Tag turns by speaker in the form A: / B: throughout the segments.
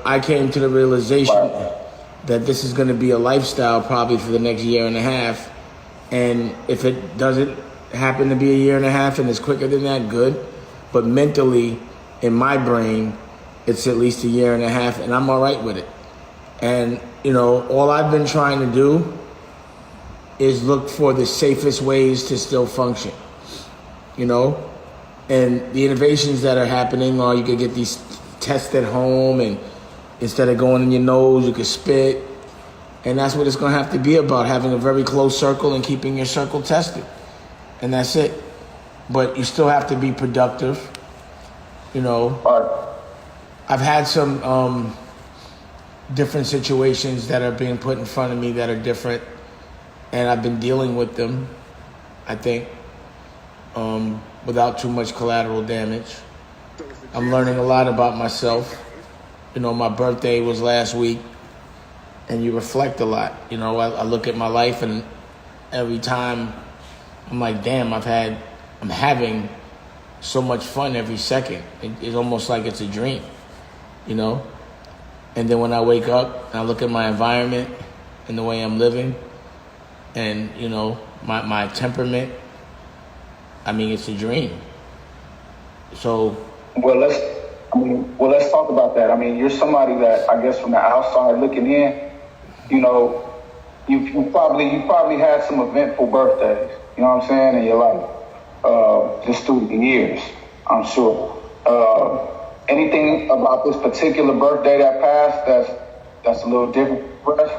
A: I came to the realization that this is going to be a lifestyle probably for the next year and a half. And if it doesn't happen to be a year and a half and it's quicker than that, good. But mentally, in my brain, it's at least a year and a half, and I'm all right with it. And, all I've been trying to do is look for the safest ways to still function, And the innovations that are happening are you could get these tests at home, and instead of going in your nose, you could spit. And that's what it's going to have to be about, having a very close circle and keeping your circle tested. And that's it. But you still have to be productive, I've had some different situations that are being put in front of me that are different, and I've been dealing with them, I think, without too much collateral damage. I'm learning a lot about myself. My birthday was last week, and you reflect a lot. I look at my life, and every time I'm like, damn, I'm having so much fun every second. It's almost like it's a dream, And then when I wake up and I look at my environment and the way I'm living and, my temperament, it's a dream. So.
B: Let's talk about that. You're somebody that, I guess from the outside looking in, you probably had some eventful birthdays, in your life, just through the years, I'm sure. Anything about this particular birthday that passed that's a little different for us?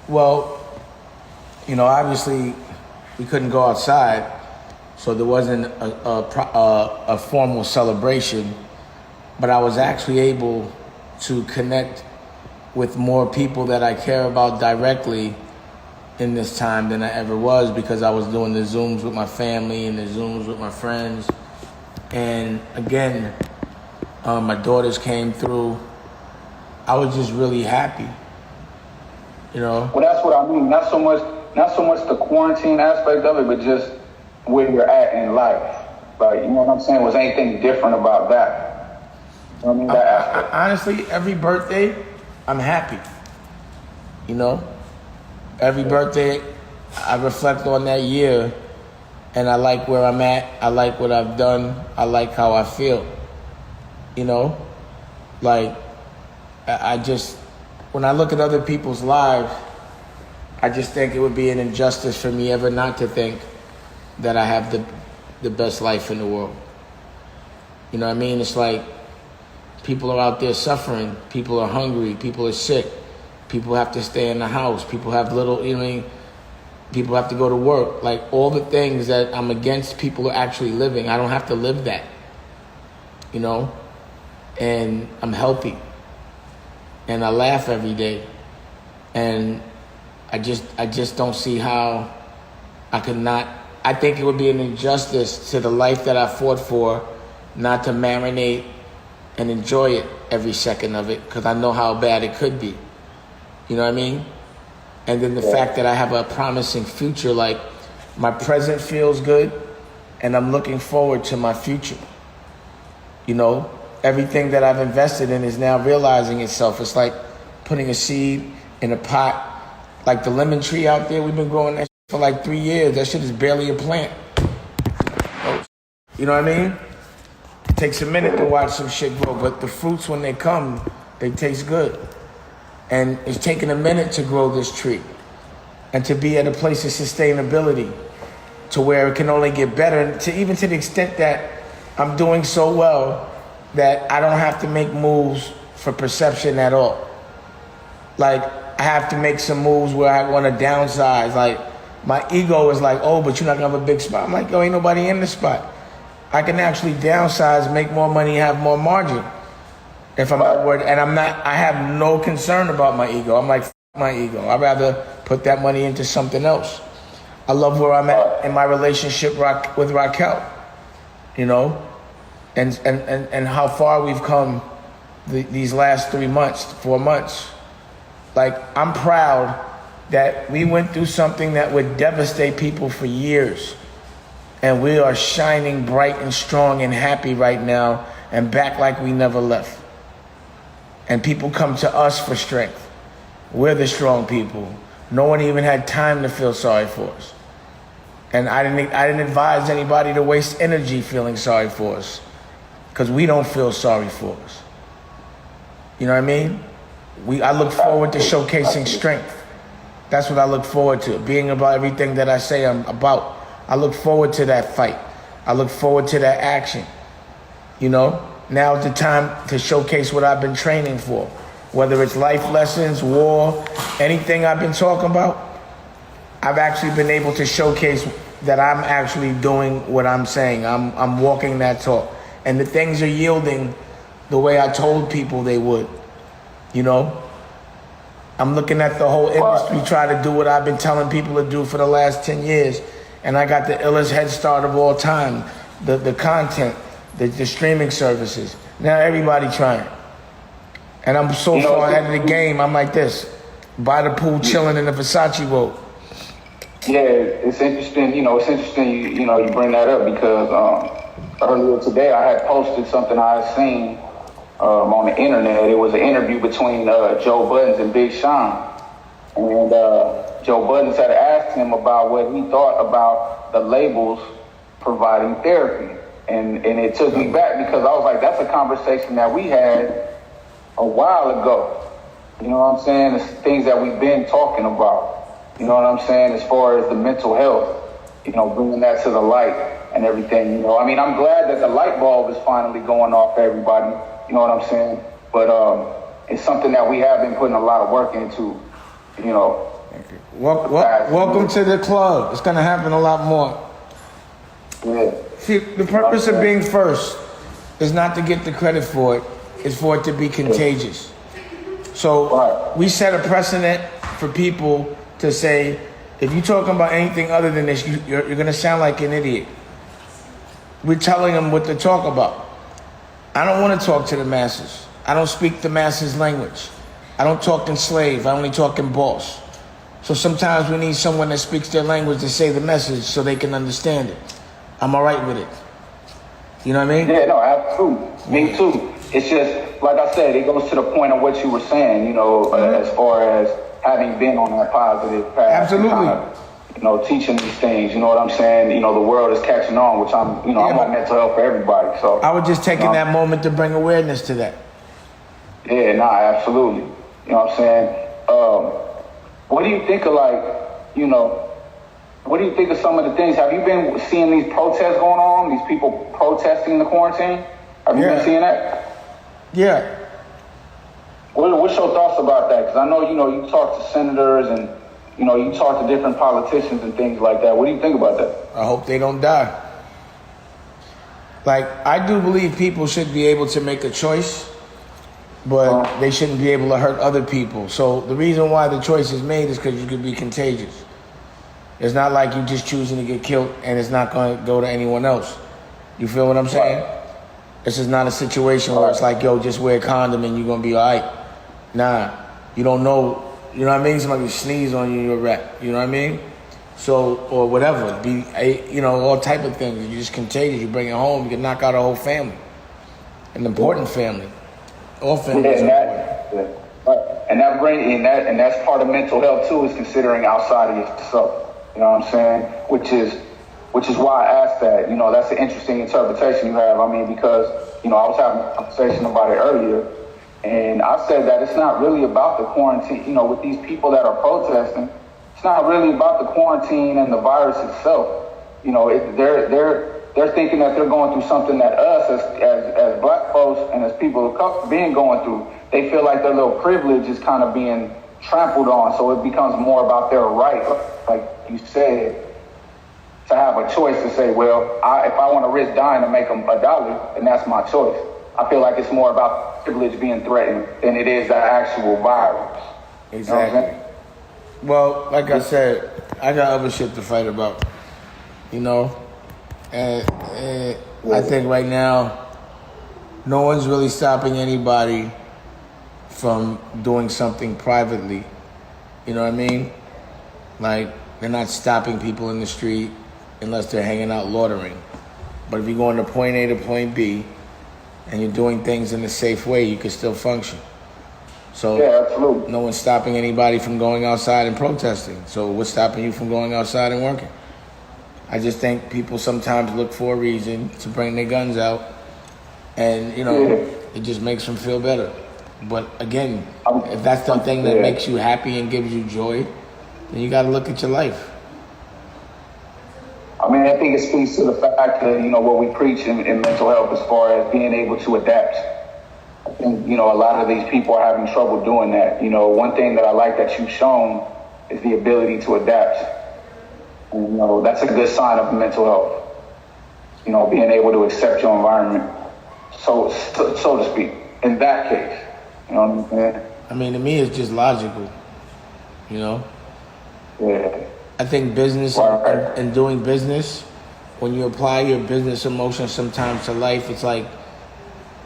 A: Well, obviously we couldn't go outside, so there wasn't a formal celebration, but I was actually able to connect with more people that I care about directly in this time than I ever was, because I was doing the Zooms with my family and the Zooms with my friends. And again, my daughters came through. I was just really happy,
B: Well, that's what I mean. Not so much the quarantine aspect of it, but just where you're at in life. Like, what I'm saying? Was anything different about that? That aspect.
A: Honestly, every birthday, I'm happy. Every birthday, I reflect on that year, and I like where I'm at. I like what I've done. I like how I feel. When I look at other people's lives, I just think it would be an injustice for me ever not to think that I have the best life in the world. It's like people are out there suffering. People are hungry. People are sick. People have to stay in the house. People have people have to go to work. Like, all the things that I'm against people are actually living. I don't have to live that, and I'm healthy, and I laugh every day, and I just don't see how I could not. I think it would be an injustice to the life that I fought for not to marinate and enjoy it every second of it, because I know how bad it could be. And then the fact that I have a promising future, like, my present feels good, and I'm looking forward to my future. Everything that I've invested in is now realizing itself. It's like putting a seed in a pot. Like the lemon tree out there, we've been growing that for like 3 years. That shit is barely a plant. You know what I mean? It takes a minute to watch some shit grow, but the fruits, when they come, they taste good. And it's taken a minute to grow this tree and to be at a place of sustainability to where it can only get better, even to the extent that I'm doing so well that I don't have to make moves for perception at all. Like, I have to make some moves where I want to downsize. Like, my ego is like, oh, but you're not going to have a big spot. I'm like, yo, ain't nobody in the spot. I can actually downsize, make more money, have more margin. If I'm not worried, and I have no concern about my ego. I'm like, my ego. I'd rather put that money into something else. I love where I'm at in my relationship with Raquel, and how far we've come these last 3 months, 4 months. Like, I'm proud that we went through something that would devastate people for years. And we are shining bright and strong and happy right now and back like we never left. And people come to us for strength. We're the strong people. No one even had time to feel sorry for us. And I didn't advise anybody to waste energy feeling sorry for us, because we don't feel sorry for us. You know what I mean? I look forward to showcasing strength. That's what I look forward to, being about everything that I say I'm about. I look forward to that fight. I look forward to that action. You know, now's the time to showcase what I've been training for. Whether it's life lessons, war, anything I've been talking about, I've actually been able to showcase that I'm actually doing what I'm saying. I'm walking that talk. And the things are yielding the way I told people they would. You know? I'm looking at the whole industry try to do what I've been telling people to do for the last 10 years. And I got the illest head start of all time. The content, the streaming services. Now everybody trying. And I'm so far ahead of the game, I'm like this. By the pool, chilling in the Versace robe.
B: Yeah, it's interesting. It's interesting you bring that up, because earlier today I had posted something I had seen on the internet. It was an interview between Joe Buttons and Big Sean. And Joe Buttons had asked him about what he thought about the labels providing therapy. And it took me back, because I was like, that's a conversation that we had a while ago. You know what I'm saying? It's things that we've been talking about. You know what I'm saying? As far as the mental health, bringing that to the light and everything. I mean, I'm glad that the light bulb is finally going off for everybody. You know what I'm saying? But it's something that we have been putting a lot of work into.
A: Welcome to the club. It's going to happen a lot more.
B: Yeah.
A: See, the purpose of being first is not to get the credit for it. It's for it to be contagious. So we set a precedent for people to say, if you're talking about anything other than this, you're going to sound like an idiot. We're telling them what to talk about. I don't want to talk to the masses. I don't speak the masses' language. I don't talk in slave. I only talk in boss. So sometimes we need someone that speaks their language to say the message so they can understand it. I'm all right with it. You know what I mean?
B: Yeah, no, absolutely. Me too. It's just, like I said, it goes to the point of what you were saying, as far as having been on that positive path.
A: Absolutely.
B: Teaching these things, you know what I'm saying? The world is catching on, which I'm on mental health for everybody. So
A: I was just taking that moment to bring awareness to that.
B: Yeah, absolutely. You know what I'm saying? What do you think of what do you think of some of the things? Have you been seeing these protests going on? These people protesting the quarantine? Have you been seeing that?
A: Yeah.
B: What's your thoughts about that? Because I know, you talk to senators and, you talk to different politicians and things like that. What do you think about that?
A: I hope they don't die. Like, I do believe people should be able to make a choice, but they shouldn't be able to hurt other people. So the reason why the choice is made is because you could be contagious. It's not like you just choosing to get killed and it's not going to go to anyone else. You feel what I'm saying? This is not a situation where it's like, yo, just wear a condom and you're going to be all right. Nah, you don't know. You know what I mean? Somebody sneeze on you, you're a rat. You know what I mean? So, or whatever. All type of things. You're just contagious. You bring it home, you can knock out a whole family. An important family. All families are important.
B: And that's part of mental health too, is considering outside of yourself. You know what I'm saying? Which is why I asked that. That's an interesting interpretation you have. I mean, because, I was having a conversation about it earlier, and I said that it's not really about the quarantine. With these people that are protesting, it's not really about the quarantine and the virus itself. They're thinking that they're going through something that us as black folks and as people of color being going through. They feel like their little privilege is kind of being trampled on, so it becomes more about their right, like you said, to have a choice to say, well, if I want to risk dying to make $1, then that's my choice. I feel like it's more about privilege being threatened than it is the actual virus.
A: Exactly. Well, like I said, I got other shit to fight about, and I think right now, no one's really stopping anybody from doing something privately. You know what I mean? Like, they're not stopping people in the street unless they're hanging out loitering. But if you're going to point A to point B and you're doing things in a safe way, you can still function. So
B: Yeah, absolutely.
A: no one's stopping anybody from going outside and protesting. So what's stopping you from going outside and working? I just think people sometimes look for a reason to bring their guns out, and it just makes them feel better. But again, if that's the thing that makes you happy and gives you joy, then you got to look at your life.
B: I mean, I think it speaks to the fact that, what we preach in mental health as far as being able to adapt. I think, a lot of these people are having trouble doing that. One thing that I like that you've shown is the ability to adapt. And, that's a good sign of mental health. Being able to accept your environment, so to speak, in that case. You know what I'm saying?
A: I mean, to me, it's just logical,
B: Yeah.
A: I think business and doing business, when you apply your business emotions sometimes to life, it's like,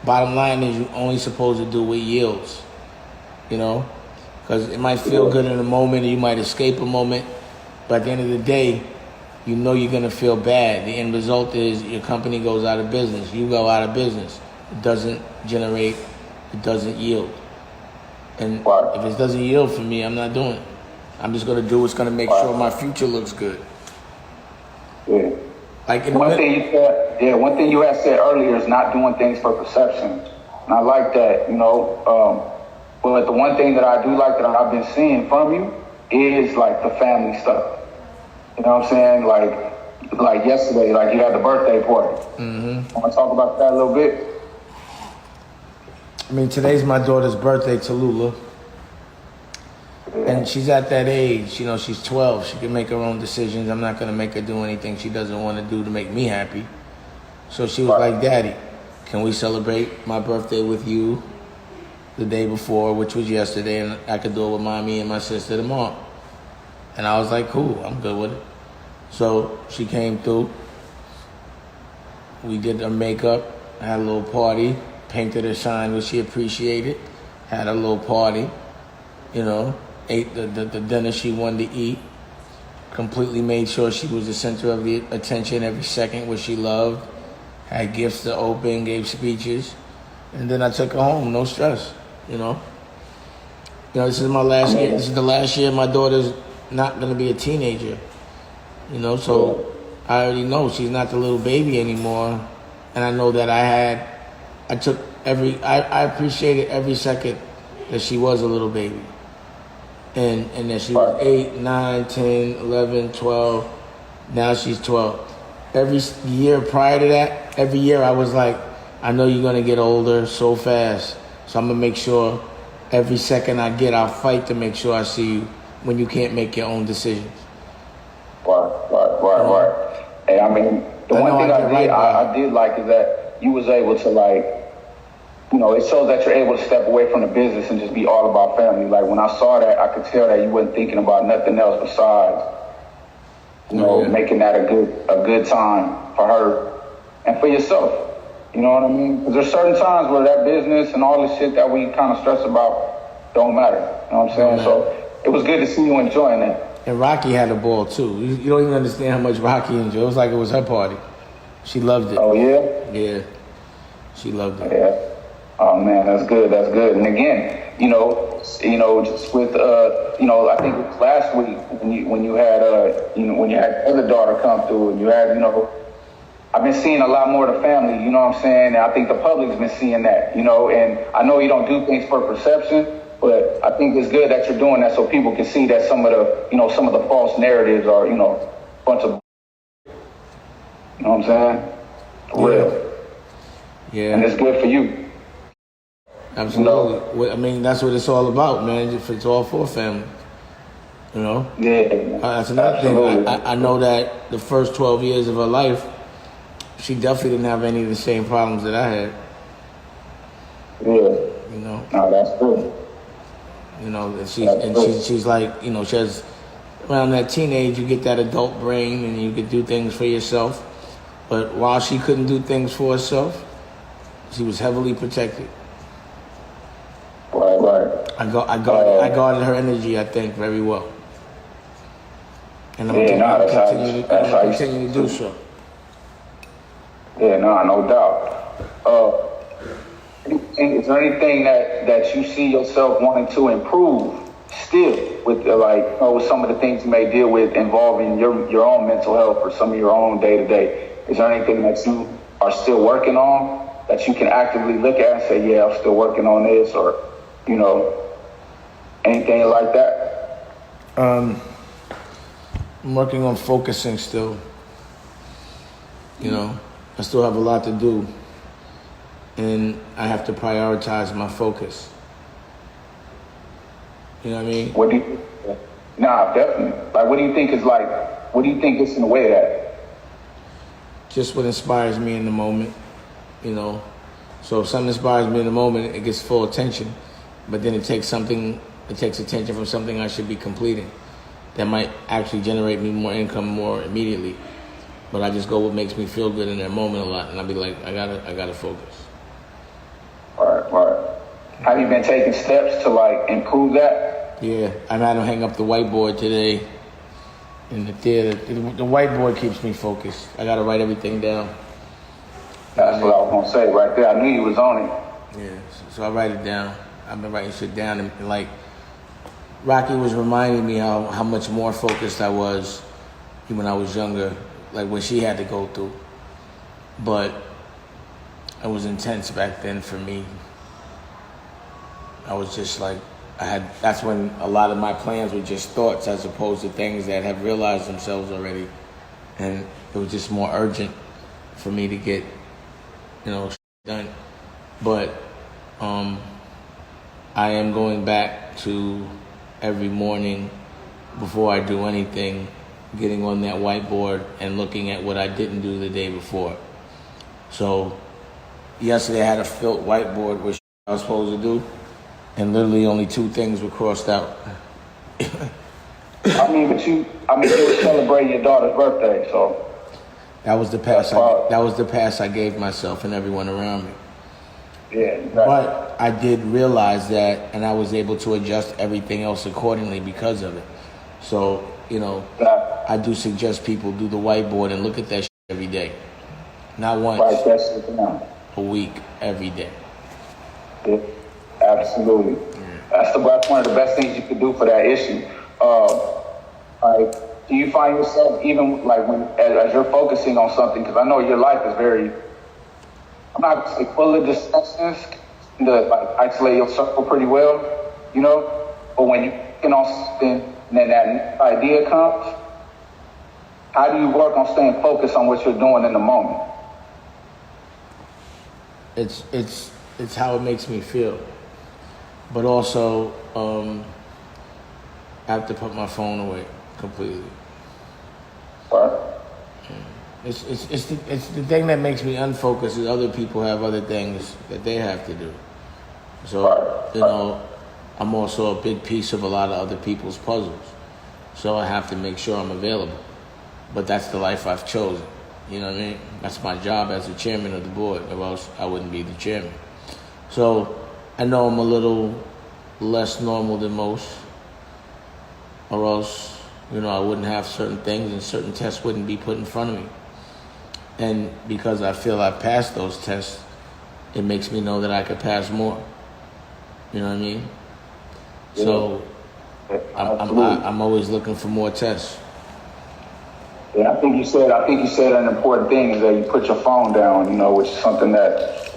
A: bottom line is you're only supposed to do what yields, because it might feel good in a moment, or you might escape a moment, but at the end of the day, you're going to feel bad. The end result is your company goes out of business. You go out of business. It doesn't generate, it doesn't yield. And if it doesn't yield for me, I'm not doing it. I'm just going to do what's going to make sure my future looks good.
B: Yeah.
A: Like
B: one thing you had said earlier is not doing things for perception. And I like that, but the one thing that I do like that I've been seeing from you is like the family stuff. You know what I'm saying? Like yesterday, like you had the birthday party.
A: Mm-hmm.
B: Want to talk about that a little bit?
A: I mean, today's my daughter's birthday, Tallulah. And she's at that age, she's 12. She can make her own decisions. I'm not going to make her do anything she doesn't want to do to make me happy. So she was like, Daddy, can we celebrate my birthday with you the day before, which was yesterday, and I could do it with Mommy and my sister tomorrow? And I was like, cool, I'm good with it. So she came through. We did her makeup, had a little party, painted her sign, which she appreciated, had a little party, ate the dinner she wanted to eat, completely made sure she was the center of the attention every second, which she loved, had gifts to open, gave speeches, and then I took her home, no stress, this is my last year. This is the last year my daughter's not going to be a teenager, so I already know she's not the little baby anymore, and I know that I appreciated every second that she was a little baby. And that she was 8, 9, 10, 11, 12. Now she's 12. Every year prior to that, every year I was like, I know you're going to get older so fast. So I'm going to make sure every second I get, I'll fight to make sure I see you when you can't make your own decisions.
B: Right. Hey, I mean, the one thing I did like is that you was able to it shows that you're able to step away from the business and just be all about family. Like when I saw that, I could tell that you wasn't thinking about nothing else besides, making that a good time for her and for yourself. You know what I mean? Because there's certain times where that business and all the shit that we kind of stress about don't matter. You know what I'm saying? So it was good to see you enjoying that.
A: And Rocky had a ball too. You don't even understand how much Rocky enjoyed. It was like it was her party. She loved it.
B: Oh yeah?
A: Yeah. She loved it.
B: Yeah. Oh man, that's good. And again, just with I think it was last week when you had when you had other daughter come through, and you had I've been seeing a lot more of the family. You know what I'm saying? And I think the public's been seeing that. And I know you don't do things for perception, but I think it's good that you're doing that so people can see that some of the false narratives are bunch of. You know what I'm saying? Real.
A: Yeah.
B: And it's good for you.
A: Absolutely. I mean, that's what it's all about, man. It's all for family.
B: Yeah.
A: That's another thing. I know that the first 12 years of her life, she definitely didn't have any of the same problems that I had.
B: Yeah. No, that's good.
A: She's like, she has, around that teenage, you get that adult brain and you can do things for yourself. But while she couldn't do things for herself, she was heavily protected.
B: Right.
A: I guarded her energy, I think, very well. And I'm going to continue to do so.
B: Yeah, no doubt. is there anything that you see yourself wanting to improve still with with some of the things you may deal with involving your own mental health or some of your own day to day? Is there anything that you are still working on that you can actively look at and say, yeah, I'm still working on this, or anything like that?
A: I'm working on focusing still. I still have a lot to do, and I have to prioritize my focus. You know what I mean?
B: What do you? Nah, definitely. What do you think is what do you think is in the way of that?
A: Just what inspires me in the moment, So if something inspires me in the moment, it gets full attention, but then it takes attention from something I should be completing that might actually generate me more income more immediately. But I just go what makes me feel good in that moment a lot, and I'll be like, I gotta focus.
B: Right. Have you been taking steps to improve that?
A: Yeah, I had to hang up the whiteboard today in the theater. The whiteboard keeps me focused. I gotta write everything down.
B: That's what I was gonna say right there. I knew you was on it.
A: Yeah, so I write it down. I've been writing shit down, and Rocky was reminding me how much more focused I was when I was younger, when she had to go through. But it was intense back then for me. I was just that's when a lot of my plans were just thoughts as opposed to things that have realized themselves already. And it was just more urgent for me to get, done. But I am going back to every morning before I do anything, getting on that whiteboard and looking at what I didn't do the day before. So yesterday I had a filled whiteboard which I was supposed to do, and literally only 2 things were crossed out.
B: But you were celebrating your daughter's birthday, so
A: that was the pass I gave myself and everyone around me.
B: Yeah, exactly.
A: But I did realize that, and I was able to adjust everything else accordingly because of it. So, I do suggest people do the whiteboard and look at that shit every day. Not once.
B: Write that shit down.
A: A week, every day.
B: Yeah, absolutely. Yeah. That's one of the best things you could do for that issue. Do you find yourself even as you're focusing on something, because I know your life is very, I'm not going to say full of distractions, to isolate your circle pretty well, but when you're working on something and then that idea comes, how do you work on staying focused on what you're doing in the moment?
A: It's how it makes me feel, but also I have to put my phone away completely.
B: What?
A: It's the thing that makes me unfocused is other people have other things that they have to do. So I'm also a big piece of a lot of other people's puzzles. So I have to make sure I'm available. But that's the life I've chosen. You know what I mean? That's my job as the chairman of the board, or else I wouldn't be the chairman. So I know I'm a little less normal than most, or else, I wouldn't have certain things and certain tests wouldn't be put in front of me. And because I feel I passed those tests, it makes me know that I could pass more. You know what I mean? Yeah. So I'm always looking for more tests.
B: Yeah, I think you said an important thing is that you put your phone down, which is something that,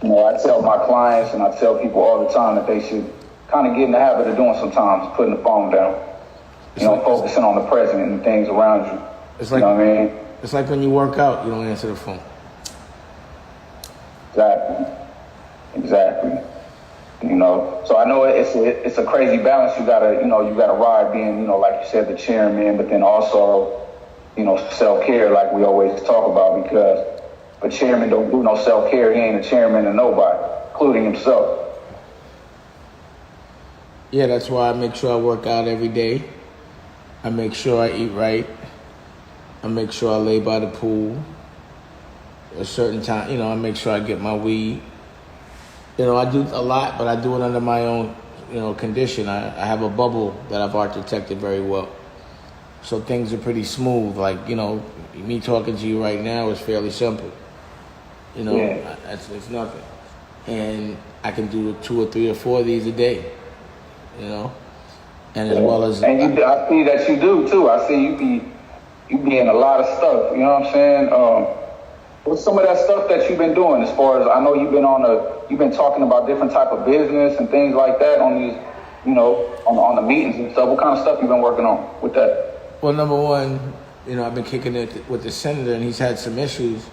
B: I tell my clients and I tell people all the time that they should kind of get in the habit of doing sometimes, putting the phone down. Focusing on the present and the things around you.
A: It's like,
B: you know what I mean?
A: It's like when you work out, you don't answer the phone.
B: Exactly. So I know it's a crazy balance. You gotta ride being, like you said, the chairman, but then also, self-care, like we always talk about, because a chairman don't do no self-care. He ain't a chairman of nobody, including himself.
A: Yeah, that's why I make sure I work out every day. I make sure I eat right. I make sure I lay by the pool a certain time. I make sure I get my weed. I do a lot, but I do it under my own, condition. I have a bubble that I've architected very well. So things are pretty smooth. Me talking to you right now is fairly simple.
B: Yeah.
A: It's nothing. and I can do 2 or 3 or 4 of these a day, you know, and as well as.
B: And I see that you do too. I see you be in a lot of stuff. You know what I'm saying? What's some of that stuff that you've been doing? As far as I know, you've been talking about different type of business and things like that on these, on the meetings and stuff. What kind of stuff you've been working on with that?
A: Well, number one, I've been kicking it with the senator, and he's had some issues.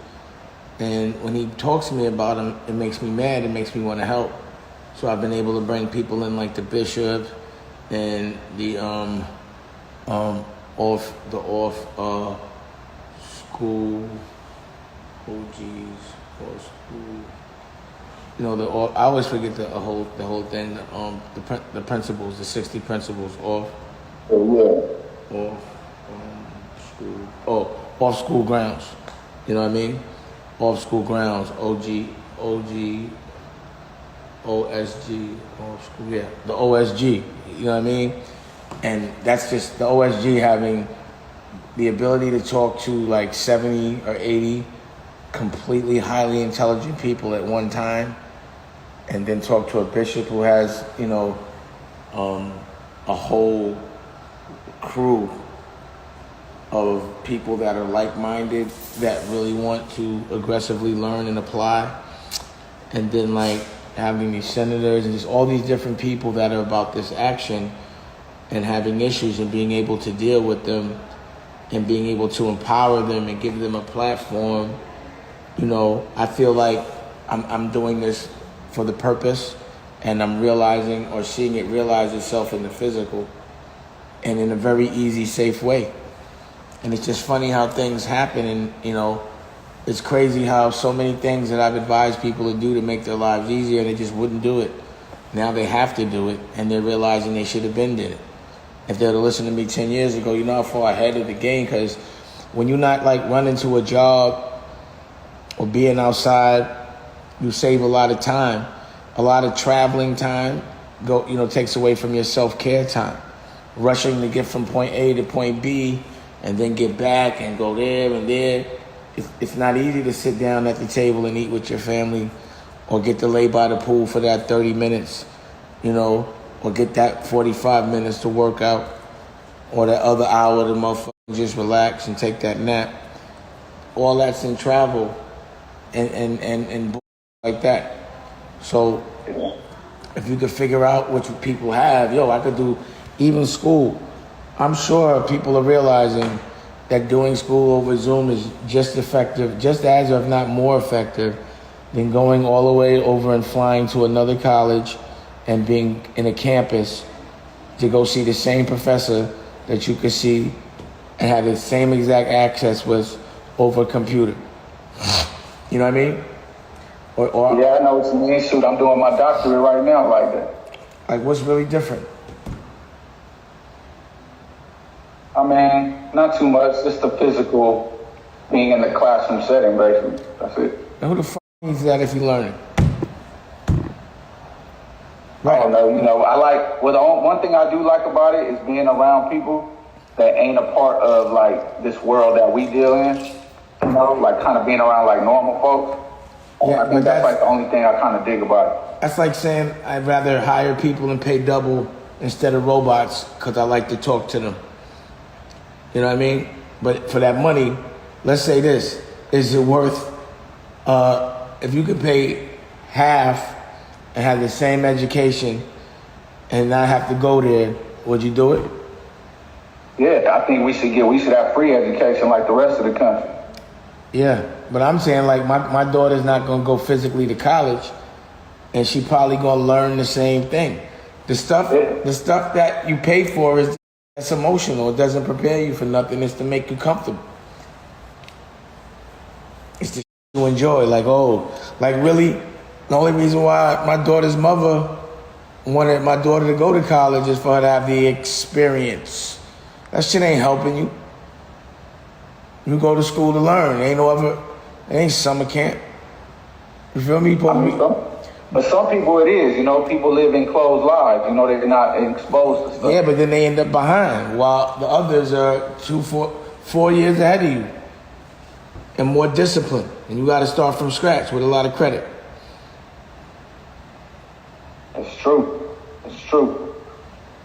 A: And when he talks to me about them, it makes me mad. It makes me want to help. So I've been able to bring people in like the bishop and the off school OGs or school. I always forget the whole thing. The principles, the 60 principles off.
B: Oh yeah.
A: School. Off school grounds. You know what I mean? Off school grounds, OSG, off school, yeah, the OSG, you know what I mean? And that's just the OSG having the ability to talk to like 70 or 80 completely highly intelligent people at one time, and then talk to a bishop who has, a whole crew of people that are like-minded, that really want to aggressively learn and apply. And then like having these senators and just all these different people that are about this action and having issues and being able to deal with them and being able to empower them and give them a platform. I feel like I'm doing this for the purpose, and I'm realizing or seeing it realize itself in the physical and in a very easy, safe way. And it's just funny how things happen, and it's crazy how so many things that I've advised people to do to make their lives easier, they just wouldn't do it. Now they have to do it, and they're realizing they should have been did it. If they would have listened to me 10 years ago, you know how far ahead of the game, because when you're not like running to a job or being outside, you save a lot of time. A lot of traveling time takes away from your self-care time. Rushing to get from point A to point B and then get back and go there and there. It's not easy to sit down at the table and eat with your family, or get to lay by the pool for that 30 minutes, or get that 45 minutes to work out, or that other hour to motherfucker just relax and take that nap. All that's in travel and like that. So if you could figure out what people have, I could do even school. I'm sure people are realizing that doing school over Zoom is just effective, just as if not more effective than going all the way over and flying to another college and being in a campus to go see the same professor that you could see and have the same exact access with over a computer. You know what I mean?
B: Yeah, I know what you mean. Shoot, I'm doing my doctorate right now like that.
A: Like, what's really different?
B: I mean, not too much. Just the physical being in the classroom setting, basically. That's it.
A: And who the fuck needs that if you learn it?
B: Right. I don't know. I like, one thing I do like about it is being around people that ain't a part of like this world that we deal in. Like kind of being around like normal folks.
A: Yeah,
B: I think that's like the only thing I kind of dig about it.
A: That's like saying I'd rather hire people and pay double instead of robots because I like to talk to them. You know what I mean? But for that money, let's say this, is it worth, if you could pay half and have the same education and not have to go there, would you do it?
B: Yeah, I think we should have free education like the rest of the country.
A: Yeah, but I'm saying like my daughter's not gonna go physically to college, and she probably gonna learn the same thing. The stuff that you pay for it's emotional. It doesn't prepare you for nothing. It's to make you comfortable. It's to enjoy. Like really, the only reason why my daughter's mother wanted my daughter to go to college is for her to have the experience. That shit ain't helping you. You go to school to learn. It ain't summer camp. You feel me?
B: But some people it is, people live enclosed lives, they're not exposed to stuff.
A: Yeah, but then they end up behind, while the others are 4 years ahead of you and more disciplined. And you got to start from scratch with a lot of credit.
B: true. It's true.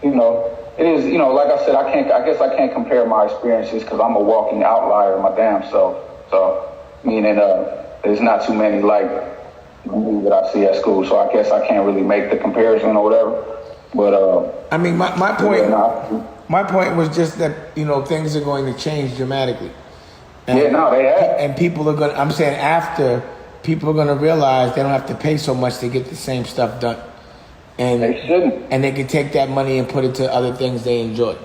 B: You know, it is. You know, like I said, I guess I can't compare my experiences because I'm a walking outlier my damn self. So, meaning, there's not too many like me that I see at school. So I guess I can't really make the comparison or whatever. But
A: I mean, my point.
B: Yeah,
A: My point was just that things are going to change dramatically. And,
B: they have.
A: And people are going. I'm saying after people are going to realize they don't have to pay so much to get the same stuff done. And
B: they shouldn't.
A: And they can take that money and put it to other things they enjoy.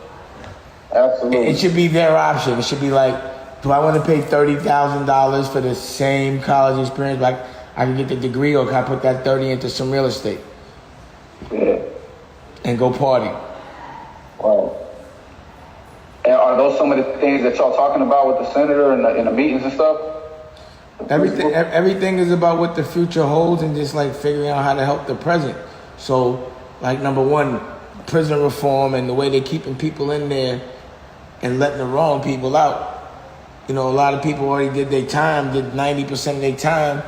B: Absolutely.
A: It should be their option. It should be like, do I want to pay $30,000 for the same college experience? Like I can get the degree, or can I put that 30 into some real estate?
B: Yeah.
A: And go party.
B: Right. And are those some of the things that y'all talking about with the senator and the meetings and stuff?
A: Everything is about what the future holds and just like figuring out how to help the present. So, like number one, prison reform and the way they're keeping people in there and letting the wrong people out. A lot of people already did their time, did 90% of their time,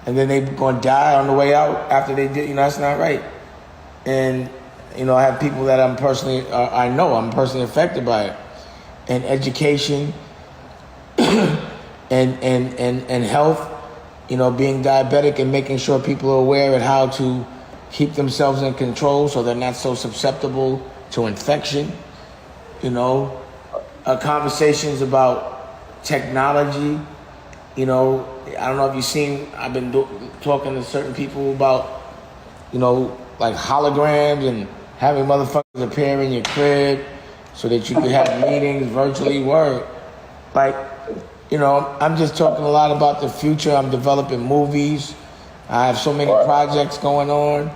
A: and then they're going to die on the way out after they did. That's not right. And, I have people that I'm personally affected by it. And education and health, being diabetic and making sure people are aware of how to keep themselves in control so they're not so susceptible to infection. Conversations about technology. I don't know if you've seen, I've been talking to certain people about, like holograms and having motherfuckers appear in your crib so that you could have meetings virtually. I'm just talking a lot about the future. I'm developing movies. I have so many projects going on.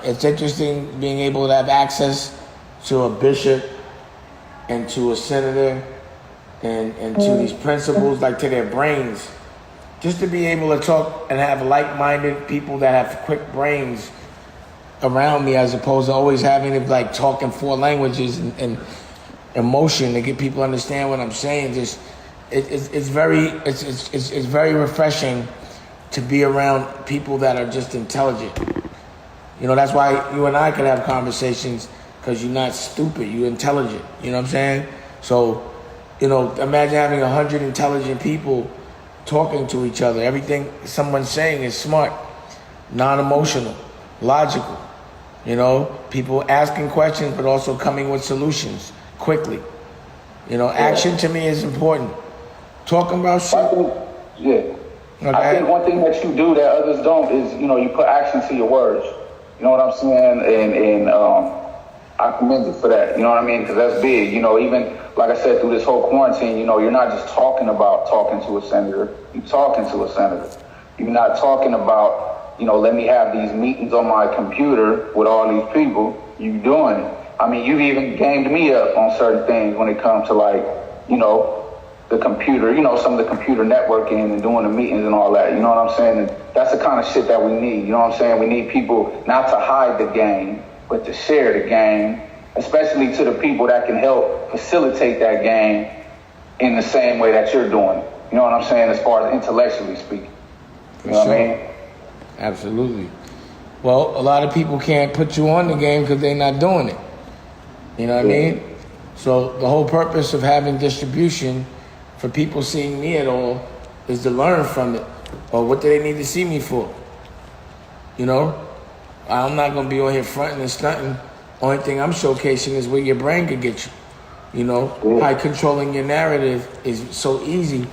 A: It's interesting being able to have access to a bishop and to a senator and to these principals, like to their brains. Just to be able to talk and have like-minded people that have quick brains around me, as opposed to always having to like talk in four languages and emotion to get people to understand what I'm saying. Just it's very refreshing to be around people that are just intelligent. That's why you and I can have conversations, because you're not stupid, you're intelligent. You know what I'm saying? So, imagine having 100 intelligent people talking to each other. Everything someone's saying is smart, non-emotional, logical. People asking questions, but also coming with solutions quickly. Action to me is important. Talking about shit.
B: Yeah.
A: Okay.
B: I think one thing that you do that others don't is, you put action to your words. You know what I'm saying? And I commend you for that. You know what I mean? Because that's big. Even like I said, through this whole quarantine, you're not just talking about talking to a senator. You're talking to a senator. You're not talking about, let me have these meetings on my computer with all these people. You doing it. I mean, you've even gamed me up on certain things when it comes to like, the computer, some of the computer networking and doing the meetings and all that. You know what I'm saying? And that's the kind of shit that we need. You know what I'm saying? We need people not to hide the game, but to share the game, especially to the people that can help facilitate that game in the same way that you're doing it. You know what I'm saying? As far as intellectually speaking. You know what I mean?
A: Absolutely. Well, a lot of people can't put you on the game because they're not doing it. You know what I mean? So the whole purpose of having distribution for people seeing me at all is to learn from it. Or what do they need to see me for? I'm not going to be on here fronting and stunting. Only thing I'm showcasing is where your brain could get you. By controlling your narrative is so easy.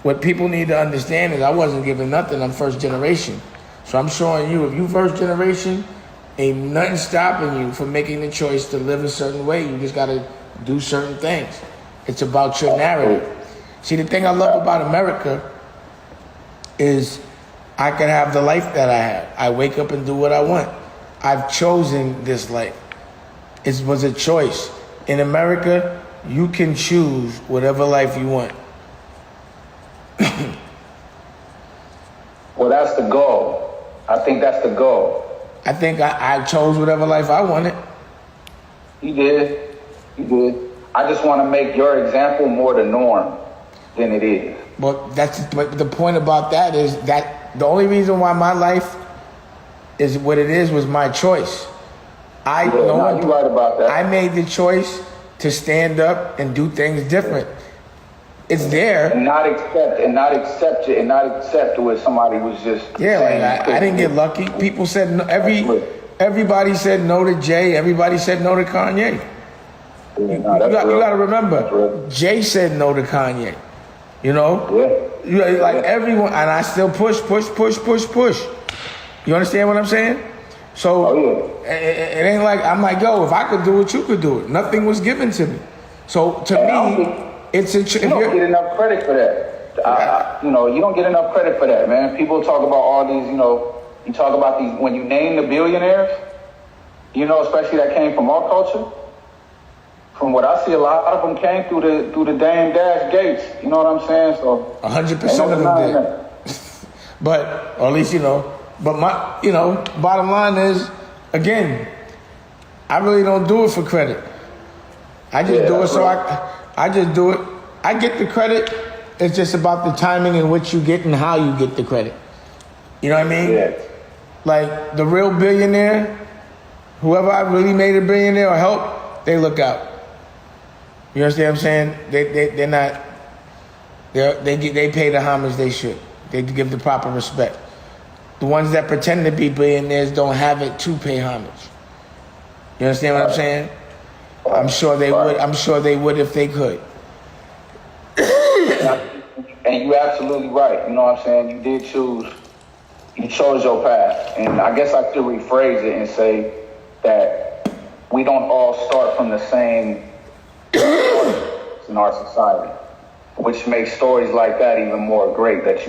A: What people need to understand is I wasn't given nothing. I'm first generation. So I'm showing you, if you first generation, ain't nothing stopping you from making the choice to live a certain way. You just got to do certain things. It's about your narrative. See, the thing I love about America is I can have the life that I have. I wake up and do what I want. I've chosen this life. It was a choice. In America, you can choose whatever life you want.
B: Well, that's the goal. I think that's the goal.
A: I think I chose whatever life I wanted.
B: You did. I just want to make your example more the norm than it is.
A: But the point about that is that the only reason why my life is what it is was my choice.
B: You're right about that.
A: I made the choice to stand up and do things different. It's there.
B: And not accept what somebody was just saying.
A: I didn't get lucky. People said no, everybody said no to Jay. Everybody said no to Kanye. You got to remember, Jay said no to Kanye. You know, everyone, and I still push. You understand what I'm saying? So it ain't like I'm like, yo, if I could do it, you could do it. Nothing was given to me. So to me, it's a.
B: You don't get enough credit for that. You don't get enough credit for that, man. People talk about all these. You talk about these when you name the billionaires. Especially that came from our culture. From what I see, a lot of them came through the Dame Dash Gates. You know what I'm saying? So
A: 100% of them did. But or at least But my bottom line is, again, I really don't do it for credit. I just do it I just do it. I get the credit. It's just about the timing in which you get and how you get the credit. You know what I mean?
B: Yeah.
A: Like the real billionaire, whoever I really made a billionaire or help, they look out. You understand what I'm saying? They're not. They pay the homage they should. They give the proper respect. The ones that pretend to be billionaires don't have it to pay homage. You understand what I'm saying? I'm sure they would. I'm sure they would if they could.
B: And you're absolutely right. You know what I'm saying? You chose your path. And I guess I could rephrase it and say that we don't all start from the same in our society, which makes stories like that even more great, that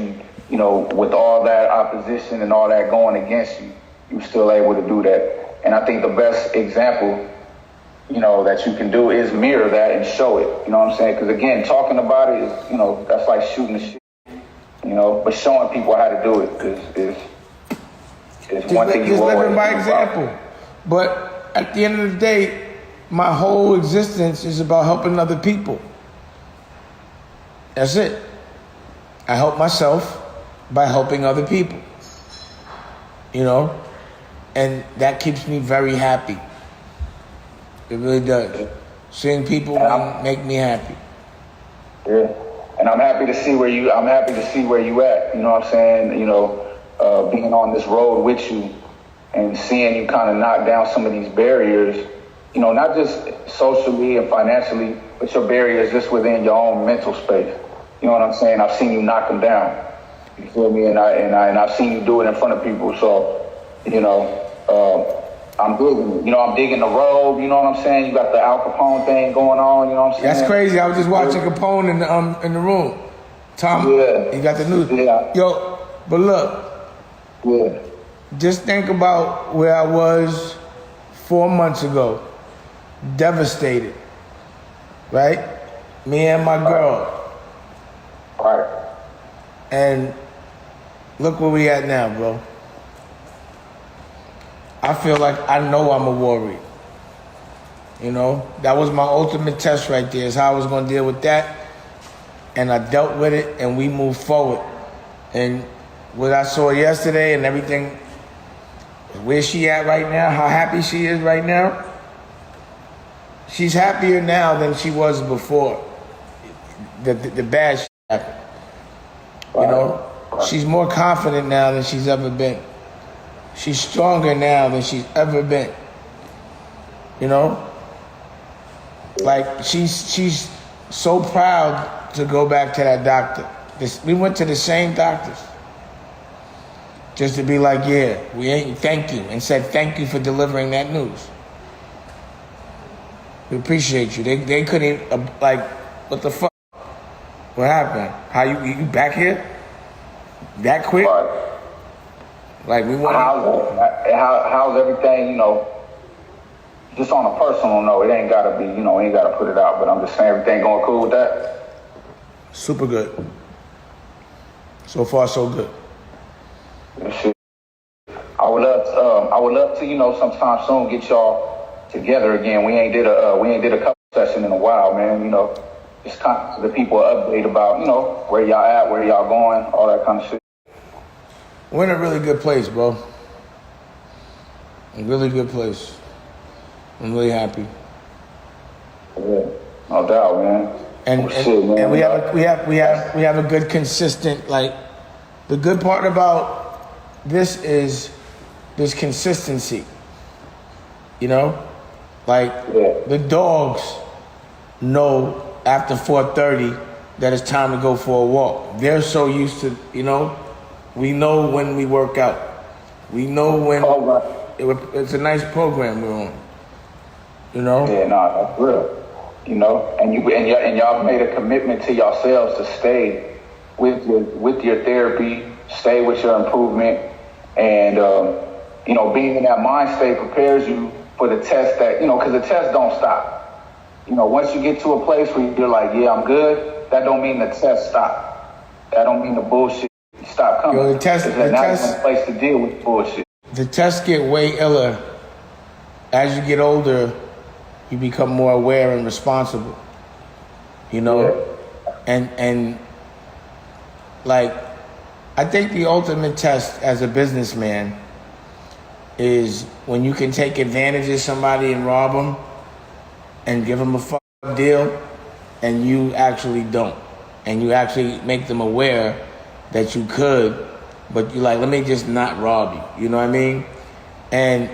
B: with all that opposition and all that going against you, you're still able to do that. And I think the best example, that you can do is mirror that and show it. You know what I'm saying? Because again, talking about it is, that's like shooting the shit. But showing people how to do it is one thing.
A: Just living by example. But at the end of the day, my whole existence is about helping other people. That's it. I help myself by helping other people. And that keeps me very happy. It really does. Seeing people make me happy.
B: Yeah. And I'm happy to see where you at. You know what I'm saying? Being on this road with you and seeing you kind of knock down some of these barriers, not just socially and financially, but your barriers just within your own mental space. You know what I'm saying? I've seen you knock them down. You feel me? And I've seen you do it in front of people. So, I'm digging. I'm digging the robe. You know what I'm saying? You got the Al Capone thing going on. You know what I'm saying?
A: That's crazy. I was just watching Capone in the room. Tom, you got the news.
B: Yeah.
A: Yo, but look.
B: Yeah.
A: Just think about where I was 4 months ago. Devastated. Right? Me and my girl.
B: Right.
A: And look where we at now, bro. I feel like I know I'm a warrior. That was my ultimate test right there, is how I was going to deal with that. And I dealt with it, and we moved forward. And what I saw yesterday and everything, where she at right now, how happy she is right now, she's happier now than she was before. The bad shit happened. She's more confident now than she's ever been. She's stronger now than she's ever been. Like she's so proud to go back to that doctor. We went to the same doctors. Just to be like, thank you, and said thank you for delivering that news. We appreciate you. They couldn't what the fuck? What happened? How you back here? That quick?
B: Right.
A: Like we want.
B: How's everything? Just on a personal note, it ain't gotta be. Ain't gotta put it out. But I'm just saying, everything going cool with that.
A: Super good. So far, so good.
B: Shit. I would love to, sometime soon get y'all together again. We ain't did a couple session in a while, man. Just kind of the people update about, where y'all at, where y'all going, all that kind of shit.
A: We're in a really good place, bro. A really good place. I'm really happy.
B: Yeah, no doubt, man.
A: And
B: Shit, man.
A: and we have a good consistent, like, the good part about this is this consistency. You know? Like, the dogs know after 4:30 that it's time to go for a walk. They're so used to, you know, we know when we work out. We know when it's a nice program we're on. You know?
B: Yeah, no, that's real. You know, and y'all made a commitment to yourselves to stay with your therapy, stay with your improvement, and you know, being in that mind state prepares you for the test that, you know, because the tests don't stop. You know, once you get to a place where you're like, yeah, I'm good, that don't mean the test stop. That don't mean the bullshit stop coming.
A: Yo, the test,
B: one place to deal with bullshit.
A: The tests get way iller as you get older. You become more aware and responsible, you know? Yeah. And like, I think the ultimate test as a businessman is when you can take advantage of somebody and rob them and give them a fuck deal, and you actually don't. And you actually make them aware that you could, but you're like, let me just not rob you. You know what I mean? And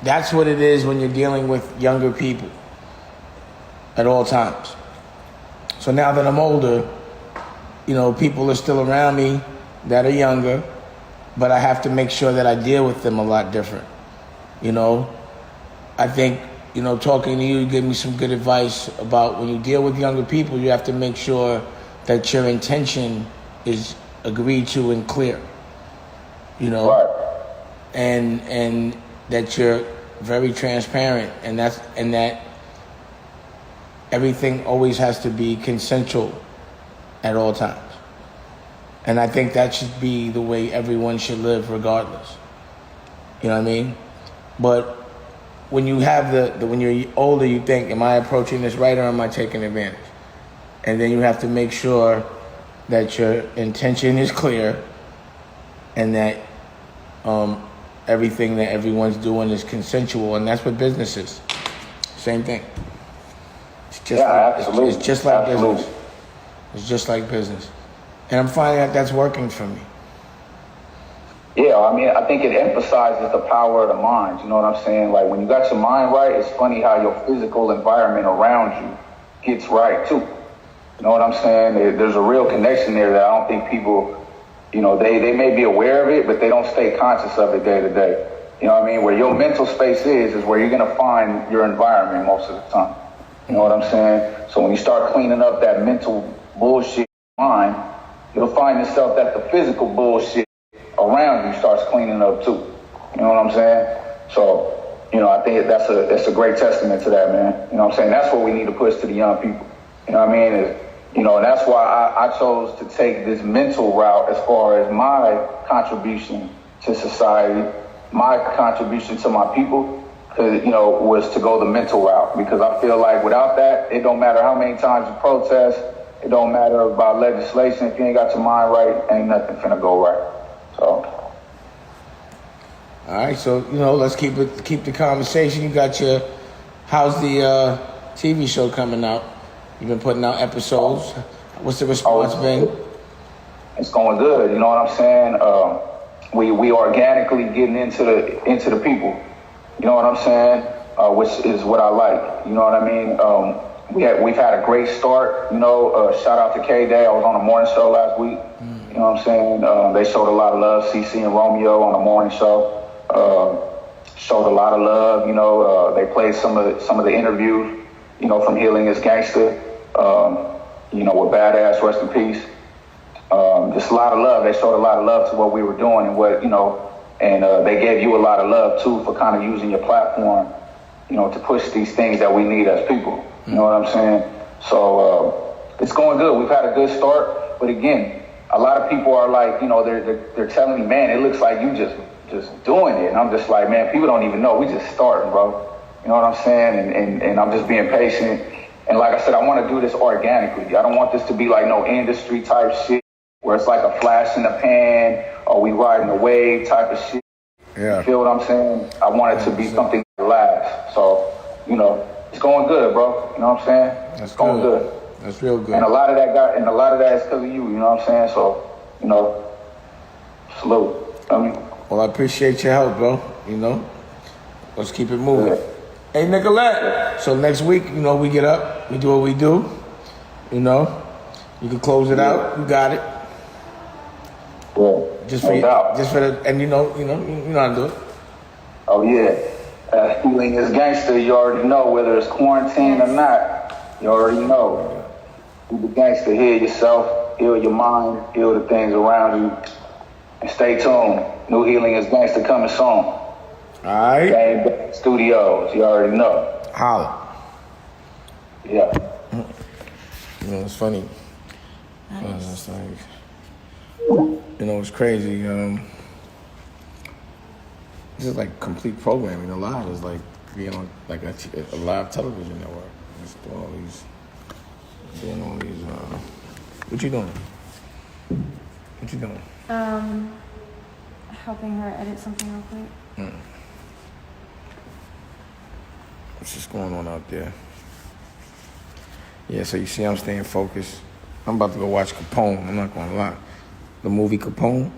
A: that's what it is when you're dealing with younger people at all times. So now that I'm older, you know, people are still around me that are younger, but I have to make sure that I deal with them a lot different. You know, I think, you know, talking to you gave me some good advice about when you deal with younger people, you have to make sure that your intention is agreed to and clear. You know,
B: right.
A: and that you're very transparent, and that everything always has to be consensual at all times. And I think that should be the way everyone should live regardless. You know what I mean? But when you have when you're older, you think, am I approaching this right or am I taking advantage? And then you have to make sure that your intention is clear and that everything that everyone's doing is consensual, and that's what business is. Same thing. It's just
B: absolutely.
A: It's just like business. It's just like business. And I'm finding that that's working for me.
B: Yeah, I mean, I think it emphasizes the power of the mind. You know what I'm saying? Like, when you got your mind right, it's funny how your physical environment around you gets right, too. You know what I'm saying? There's a real connection there that I don't think people, you know, they may be aware of it, but they don't stay conscious of it day to day. You know what I mean? Where your mental space is where you're going to find your environment most of the time. You know what I'm saying? So when you start cleaning up that mental bullshit mind, you'll find yourself that the physical bullshit around you starts cleaning up too. You know what I'm saying? So, you know, I think that's a great testament to that, man. You know what I'm saying? That's what we need to push to the young people. You know what I mean? You know, and that's why I chose to take this mental route as far as my contribution to society, my contribution to my people, you know, was to go the mental route. Because I feel like without that, it don't matter how many times you protest, it don't matter about legislation. If you ain't got your mind right, ain't nothing finna go right. So.
A: All right, so, you know, let's keep the conversation. You got how's the TV show coming out? You've been putting out episodes. What's the response been?
B: It's going good. You know what I'm saying? We organically getting into the people. You know what I'm saying? Which is what I like. You know what I mean? We've had a great start. You know, shout out to K-Day. I was on a morning show last week. You know what I'm saying? They showed a lot of love. CC and Romeo on the morning show showed a lot of love. You know, they played some of the interviews, you know, from Healing is Gangster. You know, with Badass, rest in peace. Just a lot of love. They showed a lot of love to what we were doing and what, you know, and they gave you a lot of love too for kind of using your platform, you know, to push these things that we need as people. You know what I'm saying? So it's going good. We've had a good start, but again, a lot of people are like, you know, they're telling me, man, it looks like you just doing it, and I'm just like, man, people don't even know. We just starting, bro. You know what I'm saying? And I'm just being patient. And like I said, I want to do this organically. I don't want this to be like no industry type shit where it's like a flash in the pan or we riding a wave type of shit.
A: Yeah.
B: You feel what I'm saying? I want it to be something that lasts. So, you know, it's going good, bro. You know what I'm saying?
A: That's
B: going good.
A: That's real good.
B: And a lot of that is because of you. You know what I'm saying? So, you know, salute.
A: Well, I appreciate your help, bro. You know, let's keep it moving. Yeah. Hey, Nicolette. So next week, you know, we get up, we do what we do. You know, you can close it out. You got it.
B: Yeah.
A: Just for the, and you know how to do it.
B: Oh yeah. Healing is gangster. You already know whether it's quarantine or not. You already know. You the gangster. Heal yourself. Heal your mind. Heal the things around you. And stay tuned. New Healing is Gangster coming soon. All
A: right.
B: Game Back Studios. You already know.
A: Holla.
B: Yeah.
A: You know, it's funny. It's like, you know, it's crazy. This is like complete programming. A lot is like being on like a live television network. Just doing all these. What you doing? What you doing?
C: Helping her edit something real quick.
A: What's just going on out there? Yeah, so you see I'm staying focused. I'm about to go watch Capone. I'm not gonna lie. The movie Capone.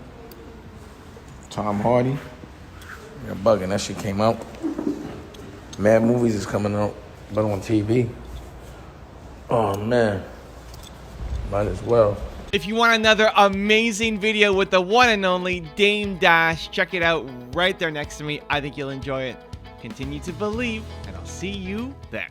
A: Tom Hardy. You're bugging. That shit came out. Mad Movies is coming out, but on TV. Oh man. Might as well.
D: If you want another amazing video with the one and only Dame Dash, check it out right there next to me. I think you'll enjoy it. Continue to believe, and I'll see you there.